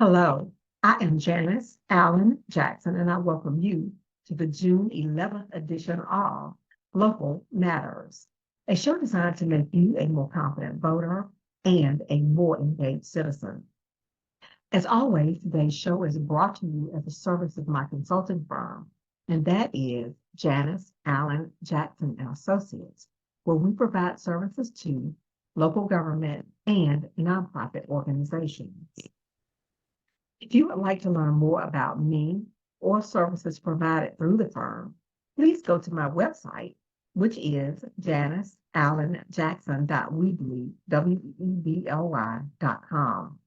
Hello, I am Janice Allen Jackson, and I welcome you to the June 11th edition of Local Matters, a show designed to make you a more confident voter and a more engaged citizen. As always, today's show is brought to you as a service of my consulting firm, and that is Janice Allen Jackson and Associates, where we provide services to local government and nonprofit organizations. If you would like to learn more about me or services provided through the firm, please go to my website, which is janiceallenjackson.weebly.com.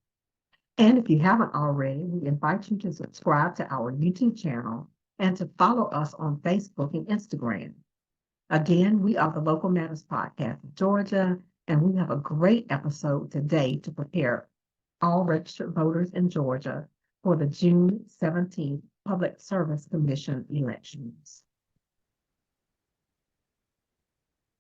And if you haven't already, we invite you to subscribe to our YouTube channel and to follow us on Facebook and Instagram. Again, we are the Local Matters Podcast of Georgia, and we have a great episode today to prepare all registered voters in Georgia for the June 17th Public Service Commission elections.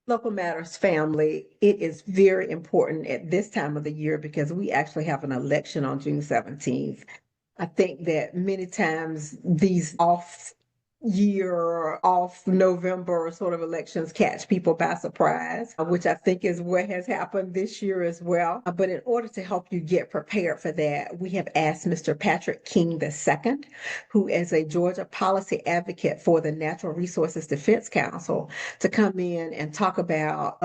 Local Matters family, it is very important at this time of the year because we actually have an election on June 17th. I think that many times these off year, off November sort of elections catch people by surprise, which I think is what has happened this year as well. But in order to help you get prepared for that, we have asked Mr. Patrick King II, who is a Georgia policy advocate for the Natural Resources Defense Council, to come in and talk about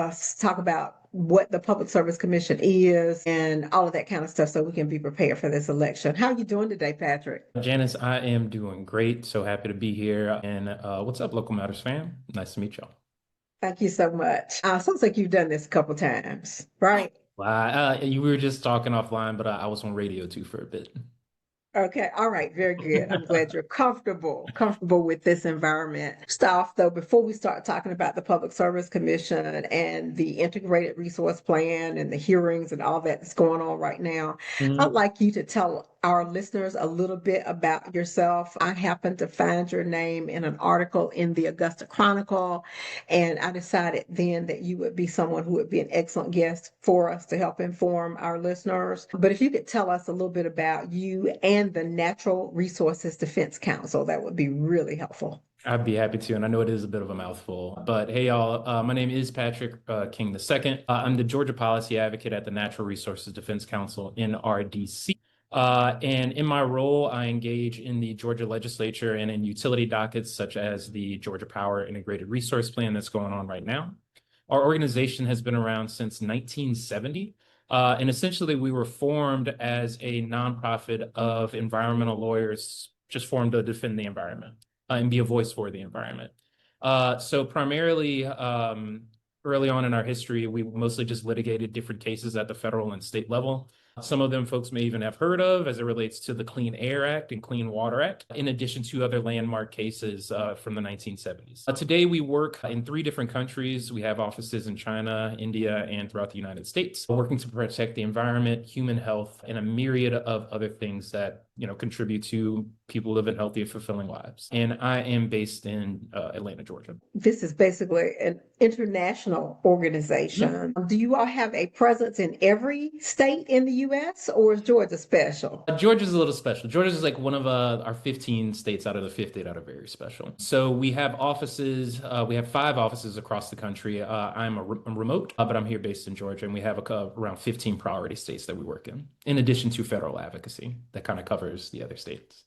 what the Public Service Commission is and all of that kind of stuff so we can be prepared for this election. How are you doing today, Patrick? Janice, I am doing great. So happy to be here. And what's up, Local Matters fam? Nice to meet y'all. Thank you so much. Sounds like you've done this a couple times, right? We were just talking offline, but I was on radio too for a bit. Okay, all right, very good. I'm glad you're comfortable with this environment. Stuff though, before we start talking about the Public Service Commission and the Integrated Resource Plan and the hearings and all that's going on right now, I'd like you to tell our listeners a little bit about yourself. I happened to find your name in an article in the Augusta Chronicle, and I decided then that you would be someone who would be an excellent guest for us to help inform our listeners. But if you could tell us a little bit about you and the Natural Resources Defense Council, that would be really helpful. I'd be happy to, and I know it is a bit of a mouthful, but hey, y'all, my name is Patrick King II. I'm the Georgia Policy Advocate at the Natural Resources Defense Council, NRDC. And in my role, I engage in the Georgia legislature and in utility dockets such as the Georgia Power Integrated Resource Plan that's going on right now. Our organization has been around since 1970. And essentially, we were formed as a nonprofit of environmental lawyers, just formed to defend the environment and be a voice for the environment. So primarily, early on in our history, we mostly just litigated different cases at the federal and state level. Some of them folks may even have heard of as it relates to the Clean Air Act and Clean Water Act, in addition to other landmark cases from the 1970s. Today, we work in 3 different countries. We have offices in China, India, and throughout the United States, working to protect the environment, human health, and a myriad of other things that contribute to people living healthy and fulfilling lives. And I am based in Atlanta, Georgia. This is basically an international organization. Do you all have a presence in every state in the U.S. or is Georgia special? Georgia's a little special. Georgia's like one of our 15 states out of the 50 that are very special. So we have offices, we have 5 offices across the country. I'm a remote, but I'm here based in Georgia, and we have around 15 priority states that we work in addition to federal advocacy that kind of covers the other states.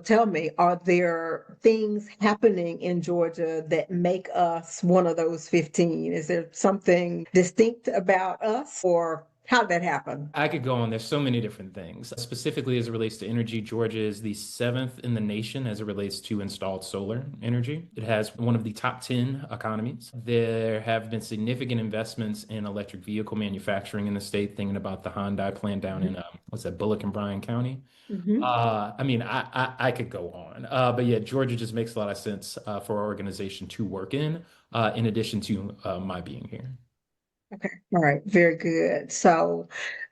Tell me, are there things happening in Georgia that make us one of those 15? Is there something distinct about us, or how did that happen? I could go on. There's so many different things. Specifically, as it relates to energy, Georgia is the 7th in the nation as it relates to installed solar energy. It has one of the top 10 economies. There have been significant investments in electric vehicle manufacturing in the state, thinking about the Hyundai plant down in, Bullock and Bryan County. I could go on. But yeah, Georgia just makes a lot of sense for our organization to work in addition to my being here. Okay, all right, very good. So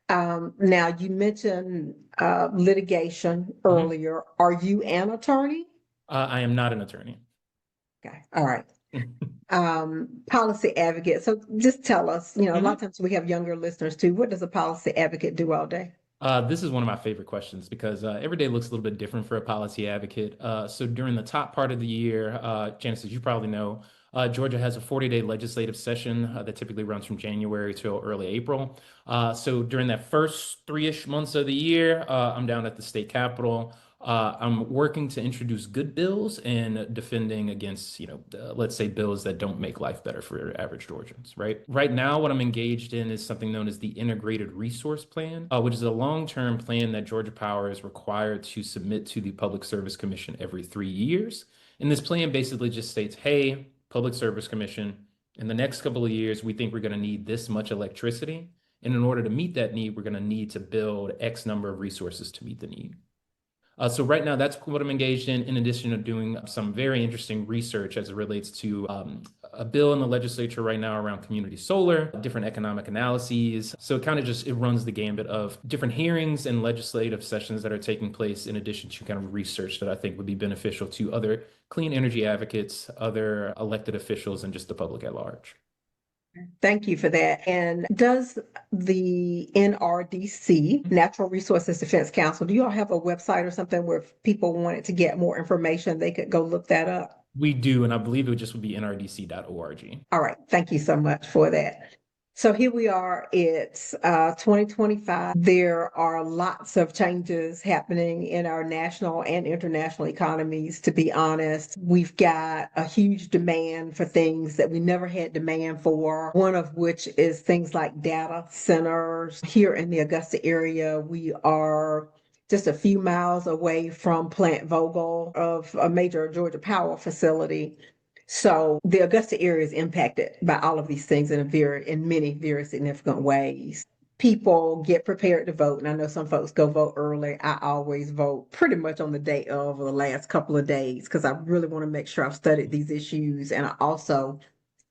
now you mentioned litigation earlier. Are you an attorney? I am not an attorney. Okay, all right. Policy advocate. So just tell us, a lot of times we have younger listeners too. What does a policy advocate do all day? This is one of my favorite questions because every day looks a little bit different for a policy advocate. So during the top part of the year, Janice, as you probably know, Georgia has a 40-day legislative session that typically runs from January till early April. So during that first three-ish months of the year, I'm down at the state capitol. I'm working to introduce good bills and defending against, let's say bills that don't make life better for average Georgians, right? Right now, what I'm engaged in is something known as the Integrated Resource Plan, which is a long-term plan that Georgia Power is required to submit to the Public Service Commission every 3 years. And this plan basically just states, hey, Public Service Commission, in the next couple of years, we think we're going to need this much electricity. And in order to meet that need, we're going to need to build X number of resources to meet the need. So right now, that's what I'm engaged in addition to doing some very interesting research as it relates to a bill in the legislature right now around community solar, different economic analyses. So it kind of just, it runs the gambit of different hearings and legislative sessions that are taking place in addition to kind of research that I think would be beneficial to other clean energy advocates, other elected officials, and just the public at large. Thank you for that. And does the NRDC, Natural Resources Defense Council, do you all have a website or something where if people wanted to get more information, they could go look that up? We do, and I believe it just would be nrdc.org. All right. Thank you so much for that. So here we are, it's 2025. There are lots of changes happening in our national and international economies, to be honest. We've got a huge demand for things that we never had demand for, one of which is things like data centers. Here in the Augusta area, we are just a few miles away from Plant Vogtle of a major Georgia Power facility. So the Augusta area is impacted by all of these things in many very significant ways. People get prepared to vote, and I know some folks go vote early. I always vote pretty much on the day of or the last couple of days because I really want to make sure I've studied these issues. And I also,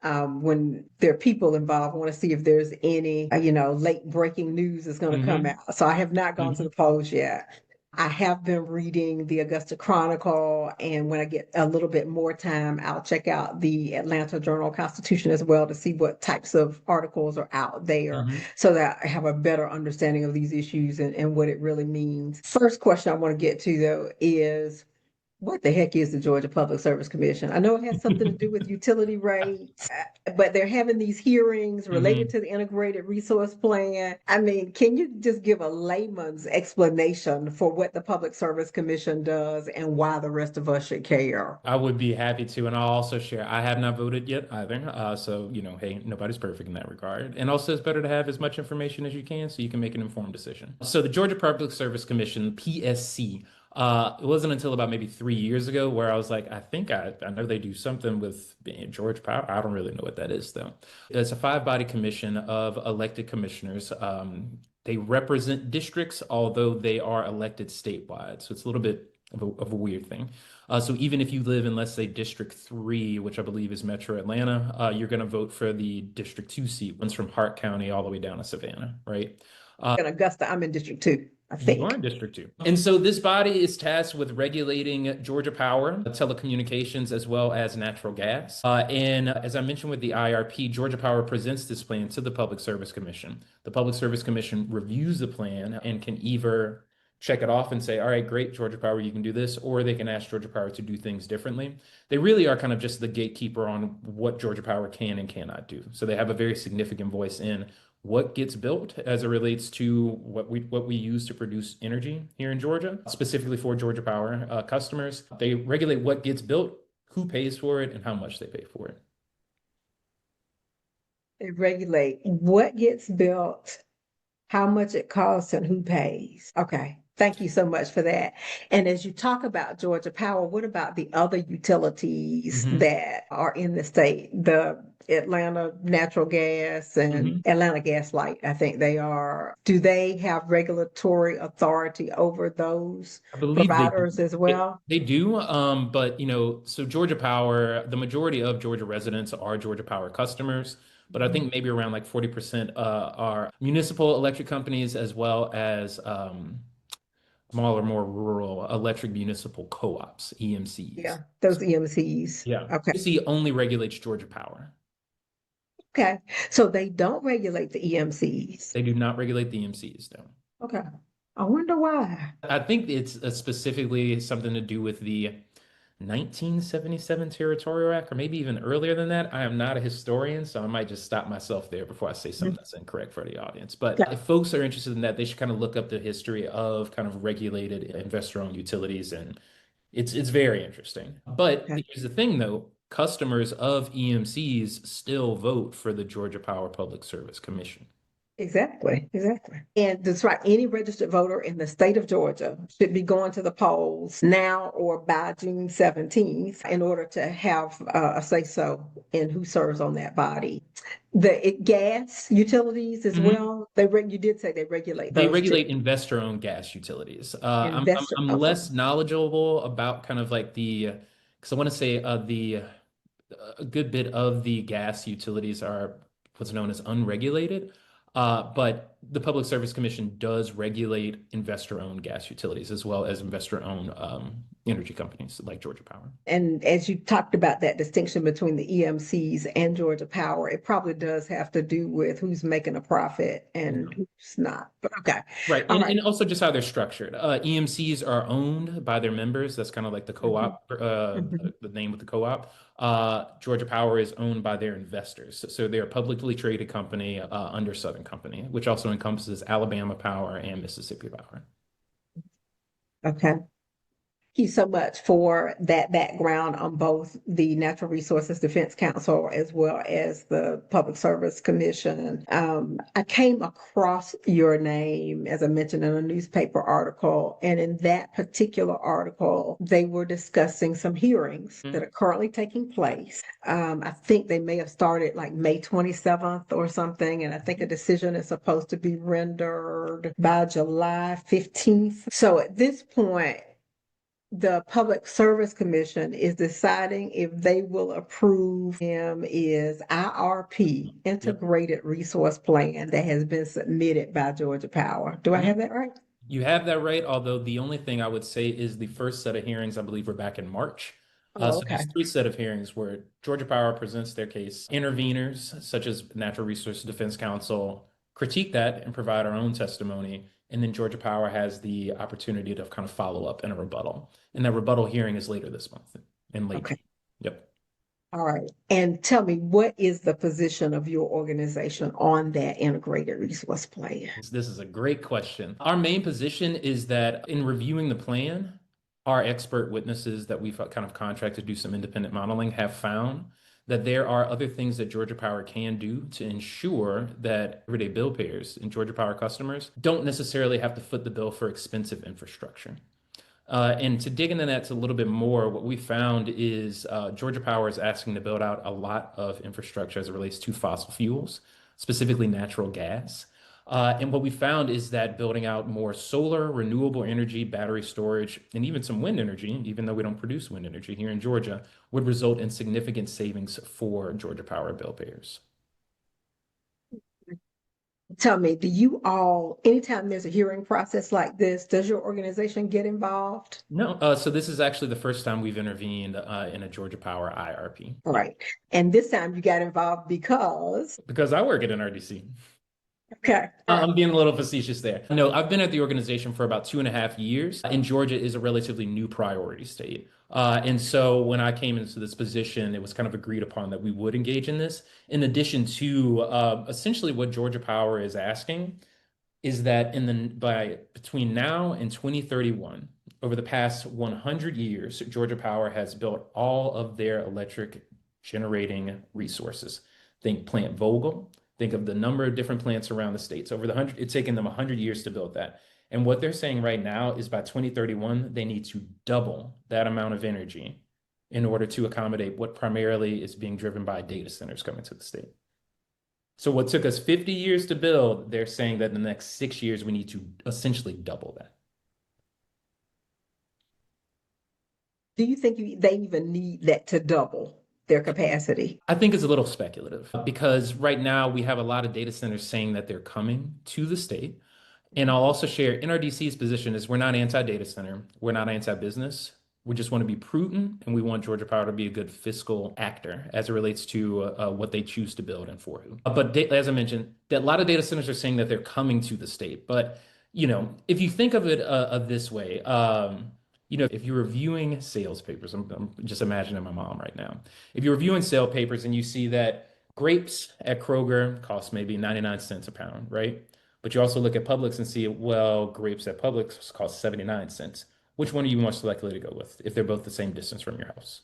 when there are people involved, I want to see if there's any, late breaking news is going to come out. So I have not gone to the polls yet. I have been reading the Augusta Chronicle, and when I get a little bit more time, I'll check out the Atlanta Journal-Constitution as well to see what types of articles are out there so that I have a better understanding of these issues and what it really means. First question I want to get to, though, is what the heck is the Georgia Public Service Commission? I know it has something to do with utility rates, but they're having these hearings related to the integrated resource plan. I mean, can you just give a layman's explanation for what the Public Service Commission does and why the rest of us should care? I would be happy to, and I'll also share. I have not voted yet either, so hey, nobody's perfect in that regard. And also, it's better to have as much information as you can so you can make an informed decision. So, the Georgia Public Service Commission (PSC). It wasn't until about maybe 3 years ago where I was like, I think I know they do something with Georgia Power. I don't really know what that is, though. It's a five-body commission of elected commissioners. They represent districts, although they are elected statewide. So it's a little bit of a weird thing. So even if you live in, let's say, District 3, which I believe is Metro Atlanta, you're going to vote for the District 2 seat. One's from Hart County all the way down to Savannah, right? In Augusta, I'm in District 2. I think. You are in District 2. And so this body is tasked with regulating Georgia Power, telecommunications, as well as natural gas. And as I mentioned with the IRP, Georgia Power presents this plan to the Public Service Commission. The Public Service Commission reviews the plan and can either check it off and say, all right, great, Georgia Power, you can do this, or they can ask Georgia Power to do things differently. They really are kind of just the gatekeeper on what Georgia Power can and cannot do. So they have a very significant voice in what gets built as it relates to what we use to produce energy here in Georgia, specifically for Georgia Power customers. They regulate what gets built, who pays for it, and how much they pay for it. They regulate what gets built, how much it costs, and who pays. Okay. Thank you so much for that. And as you talk about Georgia Power, what about the other utilities that are in the state? The Atlanta Natural Gas and Atlanta Gas Light, I think they are. Do they have regulatory authority over those providers as well? They do, but so Georgia Power, the majority of Georgia residents are Georgia Power customers. But I think maybe around like 40% are municipal electric companies as well as smaller, more rural electric municipal co-ops, EMCs. Yeah, those EMCs. Yeah. Okay. EMC only regulates Georgia Power. Okay. So they don't regulate the EMCs. They do not regulate the EMCs, though. Okay. I wonder why. I think it's specifically something to do with the 1977 Territorial Act, or maybe even earlier than that. I am not a historian, so I might just stop myself there before I say something that's incorrect for the audience. But if folks are interested in that, they should kind of look up the history of kind of regulated investor-owned utilities, and it's very interesting. But Okay. here's the thing, though. Customers of EMCs still vote for the Georgia Power Public Service Commission. Exactly, exactly. And that's right. Any registered voter in the state of Georgia should be going to the polls now or by June 17th in order to have a say so in who serves on that body. Gas utilities as Mhm. well. You did say they regulate They those too. regulate investor-owned gas utilities. Investor. I'm Okay. less knowledgeable about kind of like because I want to say the a good bit of the gas utilities are what's known as unregulated. But the Public Service Commission does regulate investor-owned gas utilities as well as investor-owned energy companies like Georgia Power. And as you talked about that distinction between the EMCs and Georgia Power, it probably does have to do with who's making a profit and who's not. But okay. Right. All right. And also just how they're structured. EMCs are owned by their members. That's kind of like the Mhm, co-op, mhm. the name with the co-op. Georgia Power is owned by their investors. So they're a publicly traded company under Southern Company, which also encompasses Alabama Power and Mississippi Power. Okay. You so much for that background on both the Natural Resources Defense Council as well as the Public Service Commission. I came across your name, as I mentioned, in a newspaper article, and in that particular article, they were discussing some hearings that Mhm. are currently taking place. I think they may have started like May 27th or something, and I think a decision is supposed to be rendered by July 15th. So at this point, the Public Service Commission is deciding if they will approve him is IRP, Yep. Integrated Resource Plan, that has been submitted by Georgia Power. Do I have that right? You have that right, although the only thing I would say is the first set of hearings, I believe, were back in March. Oh, So okay. there's three set of hearings where Georgia Power presents their case. Interveners, such as Natural Resource Defense Council, critique that and provide our own testimony. And then Georgia Power has the opportunity to kind of follow up in a rebuttal. And that rebuttal hearing is later this month in late Okay. June. Yep. All right. And tell me, what is the position of your organization on that integrated resource plan? This is a great question. Our main position is that in reviewing the plan, our expert witnesses that we've kind of contracted to do some independent modeling have found that there are other things that Georgia Power can do to ensure that everyday bill payers and Georgia Power customers don't necessarily have to foot the bill for expensive infrastructure. And to dig into that a little bit more, what we found is Georgia Power is asking to build out a lot of infrastructure as it relates to fossil fuels, specifically natural gas. And what we found is that building out more solar, renewable energy, battery storage, and even some wind energy, even though we don't produce wind energy here in Georgia, would result in significant savings for Georgia Power bill payers. Tell me, do you all, anytime there's a hearing process like this, does your organization get involved? No, so this is actually the first time we've intervened in a Georgia Power IRP. All Yeah, right. And this time you got involved because, because I work at an RDC. okay. I'm being a little facetious there. No, I've been at the organization for about 2.5 years, and Georgia is a relatively new priority state. And so when I came into this position, it was kind of agreed upon that we would engage in this. In addition to essentially what Georgia Power is asking is that by between now and 2031, over the past 100 years, Georgia Power has built all of their electric generating resources. Think Plant Vogtle. Think of the number of different plants around the states. It's taken them 100 years to build that. And what they're saying right now is by 2031, they need to double that amount of energy in order to accommodate what primarily is being driven by data centers coming to the state. So what took us 50 years to build, they're saying that in the next 6 years, we need to essentially double that. Do you think they even need that to double their capacity? I think it's a little speculative because right now we have a lot of data centers saying that they're coming to the state. And I'll also share NRDC's position is we're not anti-data center, we're not anti-business. We just want to be prudent and we want Georgia Power to be a good fiscal actor as it relates to what they choose to build and for who. But as I mentioned, that a lot of data centers are saying that they're coming to the state. But if you think of it of this way, if you're reviewing sales papers, I'm just imagining my mom right now. If you're reviewing sale papers and you see that grapes at Kroger cost maybe 99 cents a pound, right? But you also look at Publix and see, well, grapes at Publix cost 79 cents. Which one are you most likely to go with if they're both the same distance from your house?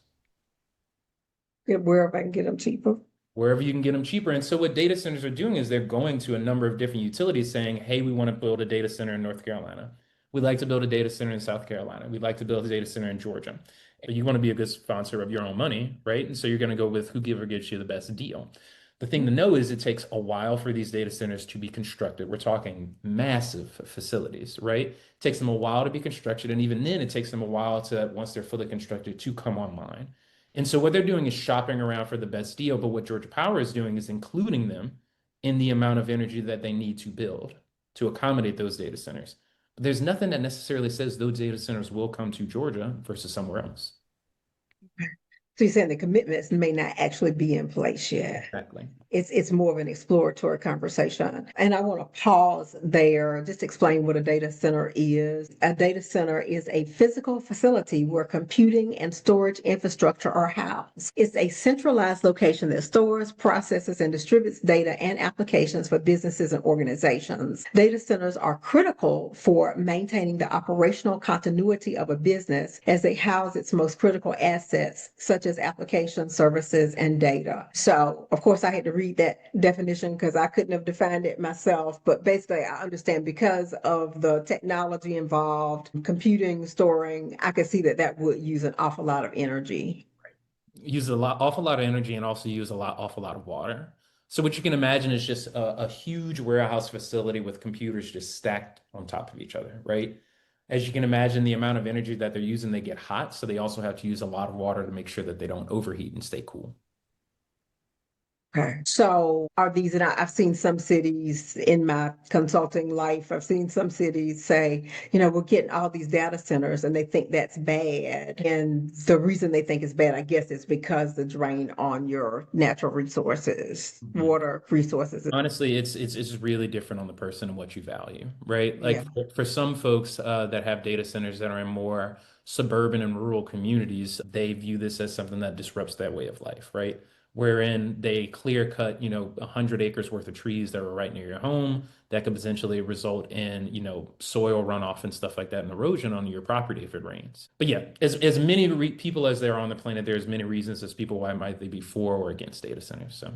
Get wherever I can get them cheaper. Wherever you can get them cheaper. And so what data centers are doing is they're going to a number of different utilities saying, hey, we want to build a data center in North Carolina. We'd like to build a data center in South Carolina. We'd like to build a data center in Georgia. You want to be a good sponsor of your own money, right? And so you're going to go with whoever gives you the best deal. The thing to know is it takes a while for these data centers to be constructed. We're talking massive facilities, right? It takes them a while to be constructed. And even then, it takes them a while to, once they're fully constructed, to come online. And so what they're doing is shopping around for the best deal, but what Georgia Power is doing is including them in the amount of energy that they need to build to accommodate those data centers. But there's nothing that necessarily says those data centers will come to Georgia versus somewhere else. So you're saying the commitments may not actually be in place yet. Exactly. It's more of an exploratory conversation. And I want to pause there, just explain what a data center is. A data center is a physical facility where computing and storage infrastructure are housed. It's a centralized location that stores, processes, and distributes data and applications for businesses and organizations. Data centers are critical for maintaining the operational continuity of a business as they house its most critical assets, such as applications, services, and data. So, of course, I had to read that definition because I couldn't have defined it myself. But basically, I understand because of the technology involved, computing, storing, I could see that that would use an awful lot of energy. Use awful lot of energy and also use awful lot of water. So what you can imagine is just a huge warehouse facility with computers just stacked on top of each other, right? As you can imagine, the amount of energy that they're using, they get hot. So they also have to use a lot of water to make sure that they don't overheat and stay cool. Okay. So are these, and I've seen some cities in my consulting life, I've seen some cities say, we're getting all these data centers and they think that's bad. And the reason they think it's bad, I guess, is because the drain on your natural resources, Mhm. water resources. Honestly, it's really different on the person and what you value, right? Yeah. Like for some folks that have data centers that are in more suburban and rural communities, they view this as something that disrupts that way of life, right? Wherein they clear cut, 100 acres worth of trees that are right near your home that could potentially result in, soil runoff and stuff like that and erosion on your property if it rains. But yeah, as many people as there are on the planet, there's many reasons as people why might they be for or against data centers. So.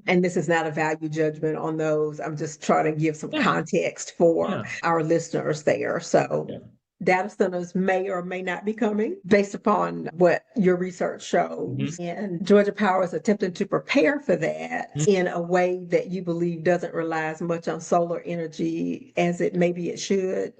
And this is not a value judgment on those. I'm just trying to give some Yeah. context for Yeah. our listeners there. So Yeah. data centers may or may not be coming based upon what your research Mhm. shows. And Georgia Power is attempting to prepare for that Mhm. in a way that you believe doesn't rely as much on solar energy as maybe it should.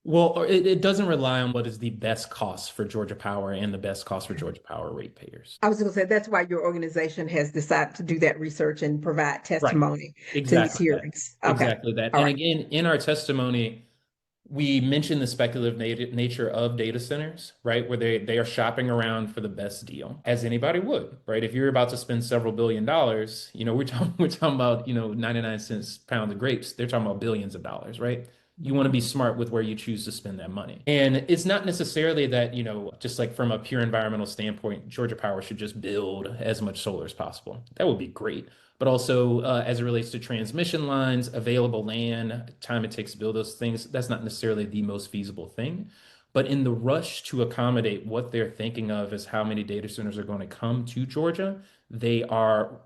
Well, it doesn't rely on what is the best cost for Georgia Power and the best cost for Georgia Power ratepayers. I was going to say that's why your organization has decided to do that research and provide Right. testimony to these Exactly that. hearings. Okay. Exactly that. All And right. again, in our testimony, we mentioned the speculative nature of data centers, right? Where they are shopping around for the best deal, as anybody would, right? If you're about to spend several billion dollars, we're talking about, 99 cents pound of grapes. They're talking about billions of dollars, right? You want to be smart with where you choose to spend that money. And it's not necessarily that, just like from a pure environmental standpoint, Georgia Power should just build as much solar as possible. That would be great, but also as it relates to transmission lines, available land, time it takes to build those things, that's not necessarily the most feasible thing. But in the rush to accommodate what they're thinking of as how many data centers are going to come to Georgia, they are,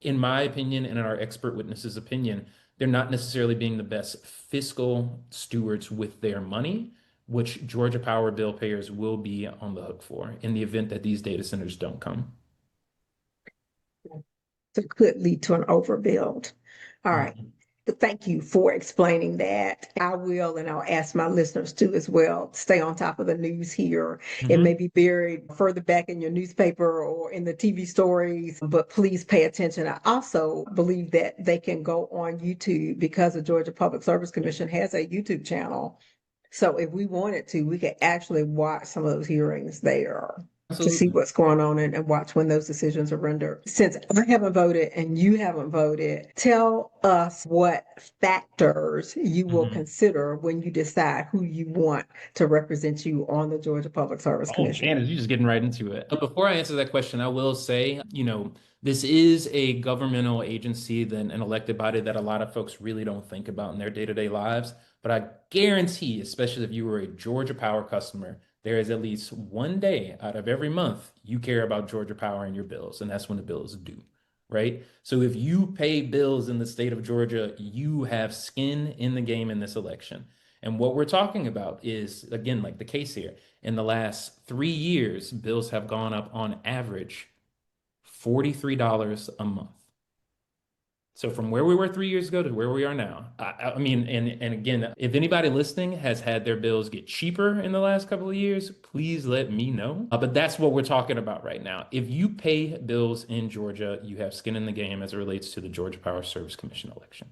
in my opinion and in our expert witnesses' opinion, they're not necessarily being the best fiscal stewards with their money, which Georgia Power bill payers will be on the hook for in the event that these data centers don't come. So could lead to an overbuild. All right. Mhm. Thank you for explaining that. I will, and I'll ask my listeners to as well, stay on top of the news here. It may Mhm. be buried further back in your newspaper or in the TV stories, but please pay attention. I also believe that they can go on YouTube because the Georgia Public Service Commission has a YouTube channel. So if we wanted to, we could actually watch some of those hearings there. to see Absolutely. what's going on and watch when those decisions are rendered. Since I haven't voted and you haven't voted, tell us what factors you will Mhm. consider when you decide who you want to represent you on the Georgia Public Service Oh, Commission. Janice, you're just getting right into it. But before I answer that question, I will say, this is a governmental agency, then an elected body that a lot of folks really don't think about in their day-to-day lives. But I guarantee, especially if you were a Georgia Power customer, there is at least one day out of every month you care about Georgia Power and your bills, and that's when the bills are due, right? So if you pay bills in the state of Georgia, you have skin in the game in this election. And what we're talking about is, again, like the case here, in the last 3 years, bills have gone up on average $43 a month. So from where we were 3 years ago to where we are now, I mean, and again, if anybody listening has had their bills get cheaper in the last couple of years, please let me know. But that's what we're talking about right now. If you pay bills in Georgia, you have skin in the game as it relates to the Georgia Power Service Commission election.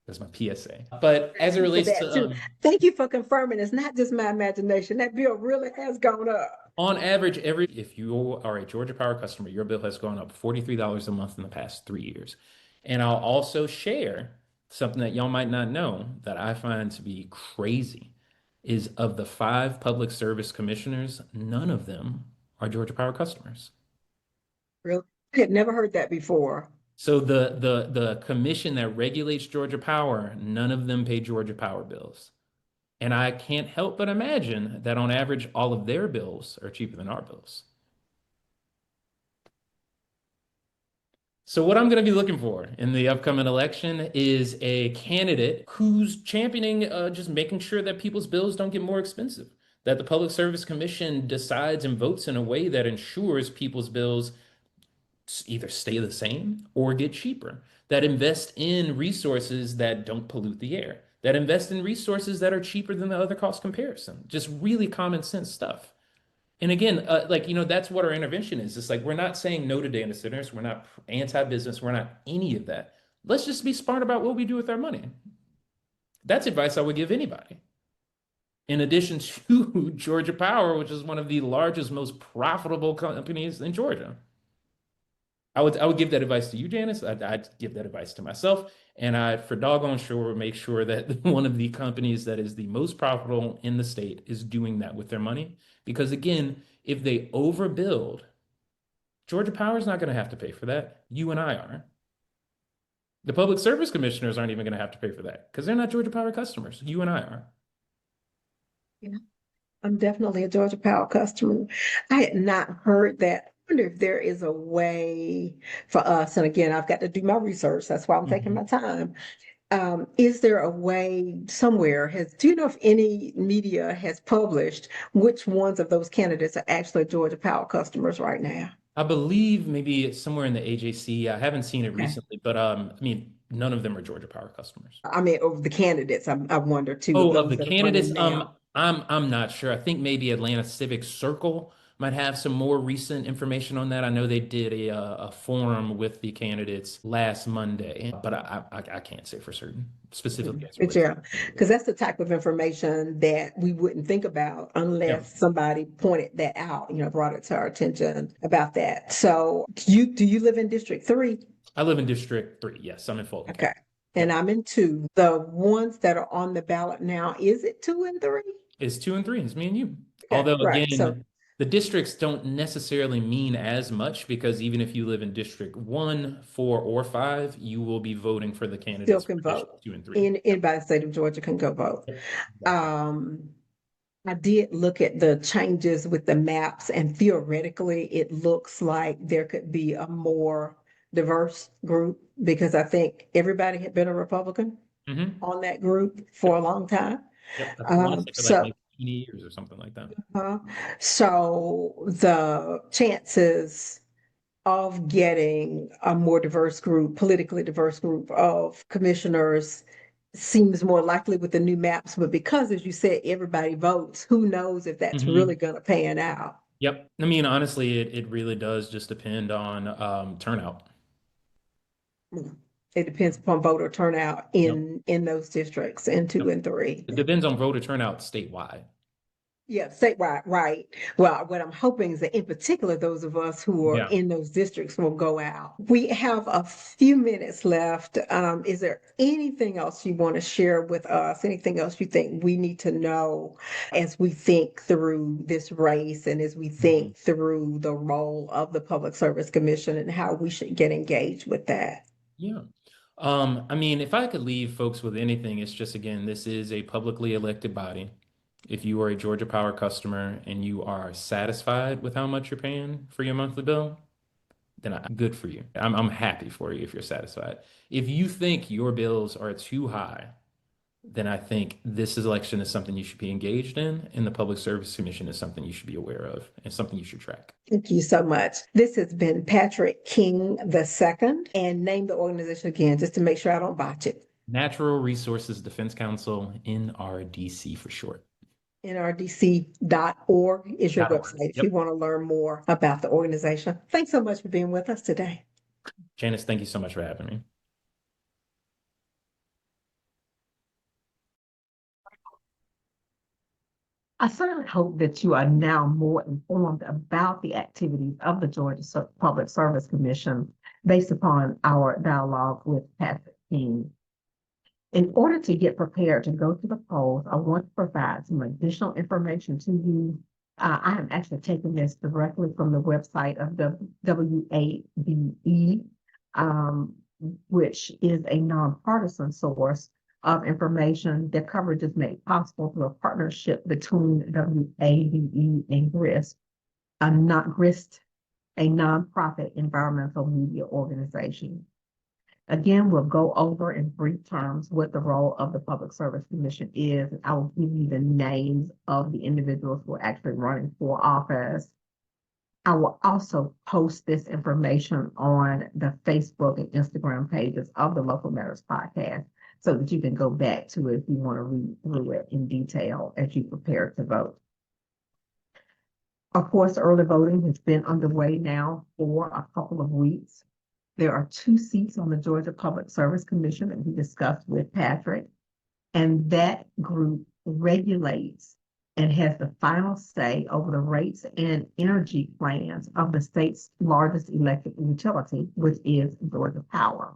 That's my PSA. But as it For relates that to too. Thank you for confirming. It's not just my imagination. That bill really has gone up. on average, if you are a Georgia Power customer, your bill has gone up $43 a month in the past 3 years. And I'll also share something that y'all might not know that I find to be crazy is of the five public service commissioners, none of them are Georgia Power customers. Really? I had never heard that before. So the commission that regulates Georgia Power, none of them pay Georgia Power bills. And I can't help but imagine that on average, all of their bills are cheaper than our bills. So what I'm going to be looking for in the upcoming election is a candidate who's championing just making sure that people's bills don't get more expensive, that the Public Service Commission decides and votes in a way that ensures people's bills either stay the same or get cheaper, that invest in resources that don't pollute the air, that invest in resources that are cheaper than the other cost comparison. Just really common sense stuff. And again, that's what our intervention is. It's like we're not saying no to data centers. We're not anti-business. We're not any of that. Let's just be smart about what we do with our money. That's advice I would give anybody. In addition to Georgia Power, which is one of the largest, most profitable companies in Georgia. I would give that advice to you, Janice. I'd give that advice to myself. And I, for doggone sure, make sure that one of the companies that is the most profitable in the state is doing that with their money. Because again, if they overbuild, Georgia Power is not going to have to pay for that. You and I are. The public service commissioners aren't even going to have to pay for that because they're not Georgia Power customers. You and I are. Yeah, I'm definitely a Georgia Power customer. I had not heard that. I wonder if there is a way for us, and again, I've got to do my research. That's why I'm taking Mhm. my time. Is there a way somewhere do you know if any media has published which ones of those candidates are actually Georgia Power customers right now? I believe maybe it's somewhere in the AJC. I haven't seen it Okay. recently, but I mean, none of them are Georgia Power customers. I mean, of the candidates, I wonder too, of Oh, of those the that are candidates, running now. I'm not sure. I think maybe Atlanta Civic Circle might have some more recent information on that. I know they did a forum with the candidates last Monday, but I can't say for certain, specifically as it But relates to yeah, the because candidates. that's the type of information that we wouldn't think about Yeah, unless somebody pointed that out, brought it to our attention about that. So do you live in District 3? I live in District 3. Yes, I'm in Fulton Okay. County. And Yep, I'm in 2. The ones that are on the ballot now, is it 2 and 3? it's 2 and 3. It's me and you. Okay, Although right. So again, the districts don't necessarily mean as much because even if you live in District 1, 4, or 5, you will be voting for the still candidates for can vote. District 2 and 3. Anybody in the state of Georgia can go vote. Yep, exactly. Um, I did look at the changes with the maps, and theoretically, it looks like there could be a more diverse group because I think everybody had been a Republican Hmm. on that group for Yep. a long time. Yep. I want to say for like So, maybe 20 years or something like that. uh, so the chances of getting a more diverse group, politically diverse group of commissioners seems more likely with the new maps. But because, as you said, everybody votes, who knows if that's really Hmm. going to pan out? Yep. I mean, honestly, it really does just depend on turnout. It depends upon voter turnout Yep. in those districts in 2 Yep. and 3. It depends on voter turnout statewide. Yeah, say right, right. Well, what I'm hoping is that in particular, those of us who are Yeah. in those districts will go out. We have a few minutes left. Is there anything else you want to share with us? Anything else you think we need to know as we think through this race and as we Mhm. think through the role of the Public Service Commission and how we should get engaged with that? Yeah. I mean, if I could leave folks with anything, it's just again, this is a publicly elected body. If you are a Georgia Power customer and you are satisfied with how much you're paying for your monthly bill, then good for you. I'm happy for you if you're satisfied. If you think your bills are too high, then I think this election is something you should be engaged in, and the Public Service Commission is something you should be aware of and something you should track. Thank you so much. This has been Patrick King II, and name the organization again just to make sure I don't botch it. Natural Resources Defense Council, NRDC for short. NRDC.org is your .org. website if you Yep. want to learn more about the organization. Thanks so much for being with us today. Janice, thank you so much for having me. I certainly hope that you are now more informed about the activities of the Georgia Public Service Commission based upon our dialogue with Patrick King. In order to get prepared to go to the polls, I want to provide some additional information to you. I have actually taken this directly from the website of the WABE, which is a nonpartisan source of information. Their coverage is made possible through a partnership between WABE and GRIST, GRIST, a nonprofit environmental media organization. Again, we'll go over in brief terms what the role of the Public Service Commission is. I will give you the names of the individuals who are actually running for office. I will also post this information on the Facebook and Instagram pages of the Local Matters podcast so that you can go back to it if you want to read through it in detail as you prepare to vote. Of course, early voting has been underway now for a couple of weeks. There are 2 seats on the Georgia Public Service Commission that we discussed with Patrick, and that group regulates and has the final say over the rates and energy plans of the state's largest electric utility, which is Georgia Power.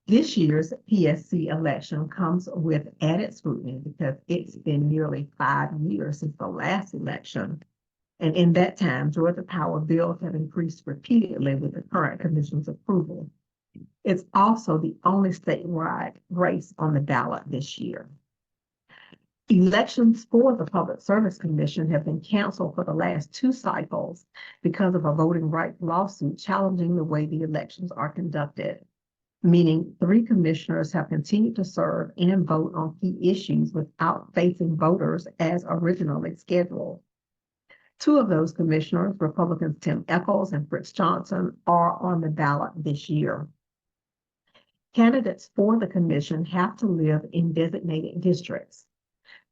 This year's PSC election comes with added scrutiny because it's been nearly 5 years since the last election. And in that time, Georgia Power bills have increased repeatedly with the current commission's approval. It's also the only statewide race on the ballot this year. Elections for the Public Service Commission have been canceled for the last 2 cycles because of a voting rights lawsuit challenging the way the elections are conducted, meaning 3 commissioners have continued to serve and vote on key issues without facing voters as originally scheduled. 2 of those commissioners, Republicans Tim Echols and Fritz Johnson, are on the ballot this year. Candidates for the commission have to live in designated districts.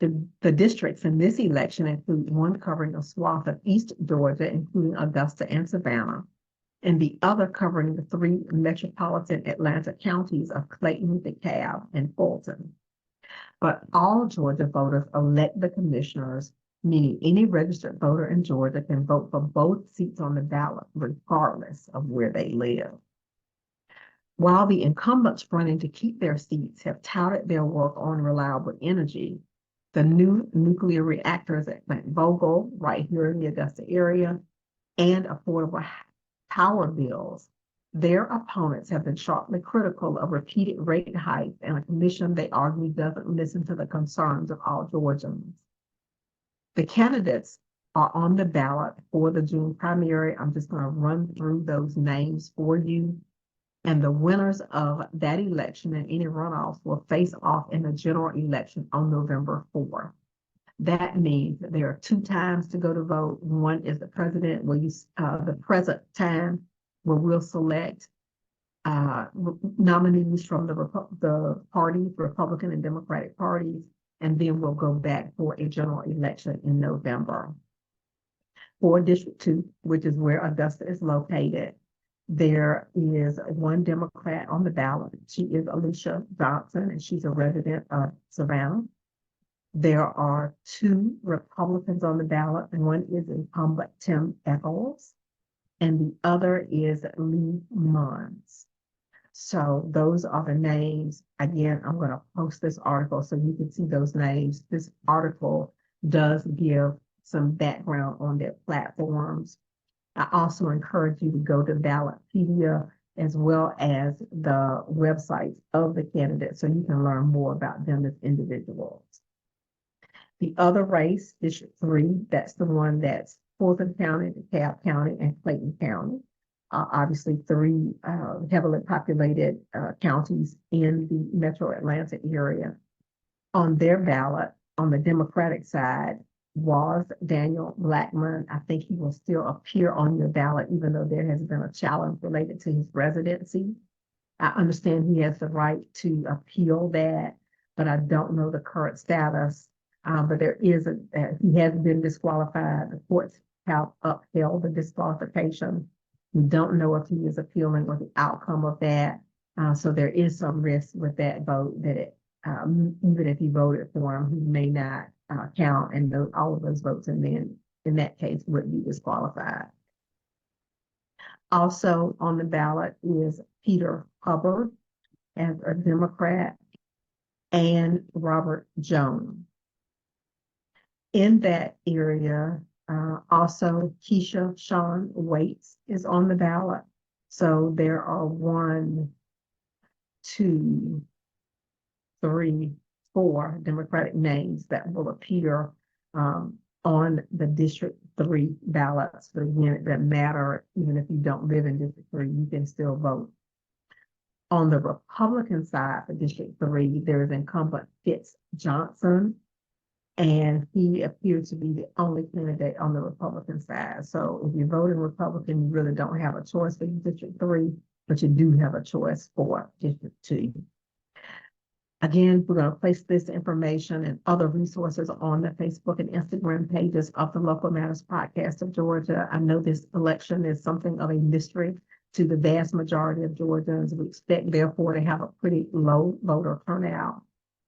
The districts in this election include one covering a swath of East Georgia, including Augusta and Savannah, and the other covering the 3 metropolitan Atlanta counties of Clayton, DeKalb, and Fulton. But all Georgia voters elect the commissioners, meaning any registered voter in Georgia can vote for both seats on the ballot, regardless of where they live. While the incumbents running to keep their seats have touted their work on reliable energy, the new nuclear reactors at Plant Vogtle, right here in the Augusta area, and affordable power bills, their opponents have been sharply critical of repeated rate hikes and a commission they argue doesn't listen to the concerns of all Georgians. The candidates are on the ballot for the June primary. I'm just going to run through those names for you. And the winners of that election and any runoffs will face off in the general election on November 4th. That means that there are 2 times to go to vote. One is the president, where the present time where we'll select nominees from the parties, Republican and Democratic parties, and then we'll go back for a general election in November. For District 2, which is where Augusta is located, there is one Democrat on the ballot. She is Alicia Johnson, and she's a resident of Savannah. There are two Republicans on the ballot. One is incumbent Tim Echols, and the other is Lee Mons. So those are the names. Again, I'm going to post this article so you can see those names. This article does give some background on their platforms. I also encourage you to go to Ballotpedia as well as the websites of the candidates so you can learn more about them as individuals. The other race, District 3, that's the one that's Fulton County, DeKalb County, and Clayton County. Obviously, three heavily populated counties in the metro Atlanta area. On their ballot, on the Democratic side, was Daniel Blackman. I think he will still appear on your ballot, even though there has been a challenge related to his residency. I understand he has the right to appeal that, but I don't know the current status. But there is he has been disqualified. The courts have upheld the disqualification. We don't know if he is appealing or the outcome of that. So there is some risk with that vote that even if he voted for him, he may not count, and all of those votes, and then in that case would be disqualified. Also on the ballot is Peter Hubbard as a Democrat and Robert Jones. In that area, also Keisha Sean Waits is on the ballot. So there are 1, 2, 3, 4 Democratic names that will appear on the District 3 ballots. But again, it doesn't matter. Even if you don't live in District 3, you can still vote. On the Republican side for District 3, there is incumbent Fitz Johnson, and he appears to be the only candidate on the Republican side. So if you're voting Republican, you really don't have a choice for District 3, but you do have a choice for District 2. Again, we're going to place this information and other resources on the Facebook and Instagram pages of the Local Matters Podcast of Georgia. I know this election is something of a mystery to the vast majority of Georgians. We expect, therefore, to have a pretty low voter turnout.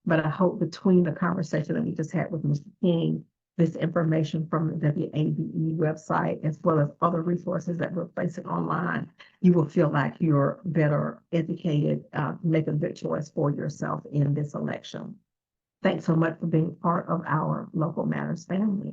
But I hope between the conversation that we just had with Mr. King, this information from the WABE website, as well as other resources that we're placing online, you will feel like you're better educated, make a good choice for yourself in this election. Thanks so much for being part of our Local Matters family.